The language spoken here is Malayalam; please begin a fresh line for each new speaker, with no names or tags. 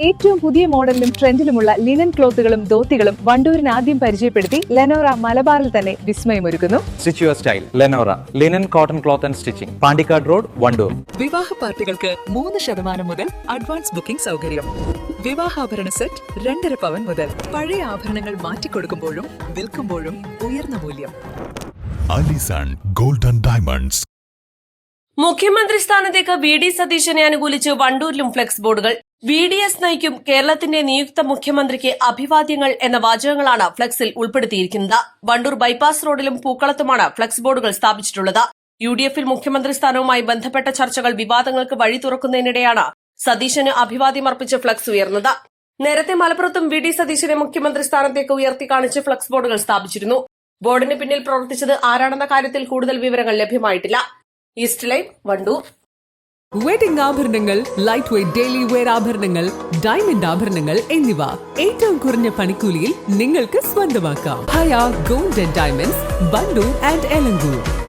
ഏറ്റവും പുതിയ മോഡലിലും ട്രെൻഡിലുമുള്ള ലിനൻ ക്ലോത്തുകളും ധോത്തികളും വണ്ടൂരിന് ആദ്യം പരിചയപ്പെടുത്തി ലെനോറ മലബാറിൽ തന്നെ വിസ്മയമൊരുക്കുന്നു.
Stitch your style Lenora linen cotton cloth and stitching, Pandikkad road, Wandoor.
വിവാഹ പാർട്ടികൾക്ക് 3% മുതൽ അഡ്വാൻസ് ബുക്കിംഗ് സൗകര്യം. വിവാഹാഭരണ സെറ്റ് 2.5 പവൻ മുതൽ. പഴയ ആഭരണങ്ങൾ മാറ്റിക്കൊടുക്കുമ്പോഴും വിൽക്കുമ്പോഴും ഉയർന്ന മൂല്യം.
Allison golden diamonds.
മുഖ്യമന്ത്രി സ്ഥാനത്തേക്ക് വി.ഡി. സതീശനെ അനുകൂലിച്ച് വണ്ടൂരിലും ഫ്ലെക്സ് ബോർഡുകൾ. വി.ഡി.എസ് നയിക്കും കേരളത്തിന്റെ നിയുക്ത മുഖ്യമന്ത്രിക്ക് അഭിവാദ്യങ്ങൾ എന്ന വാചകങ്ങളാണ് ഫ്ലെക്സിൽ ഉൾപ്പെടുത്തിയിരിക്കുന്നത്. വണ്ടൂർ ബൈപ്പാസ് റോഡിലും പൂക്കളത്തുമാണ് ഫ്ലെക്സ് ബോർഡുകൾ സ്ഥാപിച്ചിട്ടുള്ളത്. യു.ഡി.എഫിൽ മുഖ്യമന്ത്രി സ്ഥാനവുമായി ബന്ധപ്പെട്ട ചർച്ചകൾ വിവാദങ്ങൾക്ക് വഴി തുറക്കുന്നതിനിടെയാണ് സതീശന് അഭിവാദ്യമർപ്പിച്ച് ഫ്ലെക്സ് ഉയർന്നത്. നേരത്തെ മലപ്പുറത്തും വി.ഡി. സതീശനെ മുഖ്യമന്ത്രി സ്ഥാനത്തേക്ക് ഉയർത്തി കാണിച്ച് ഫ്ലെക്സ് ബോർഡുകൾ സ്ഥാപിച്ചിരുന്നു. ബോർഡിന് പിന്നിൽ പ്രവർത്തിച്ചത് ആരാണെന്ന കാര്യത്തിൽ കൂടുതൽ വിവരങ്ങൾ ലഭ്യമായിട്ടില്ല. East Live, Wandoor.
വെഡിംഗ് ആഭരണങ്ങൾ, ലൈറ്റ് വെയ്റ്റ് ഡെയിലി വെയർ ആഭരണങ്ങൾ, ഡയമണ്ട് ആഭരണങ്ങൾ എന്നിവ ഏറ്റവും കുറഞ്ഞ പണിക്കൂലിയിൽ നിങ്ങൾക്ക് സ്വന്തമാക്കാം. Haya gold and diamonds, Wandoor and Elankur.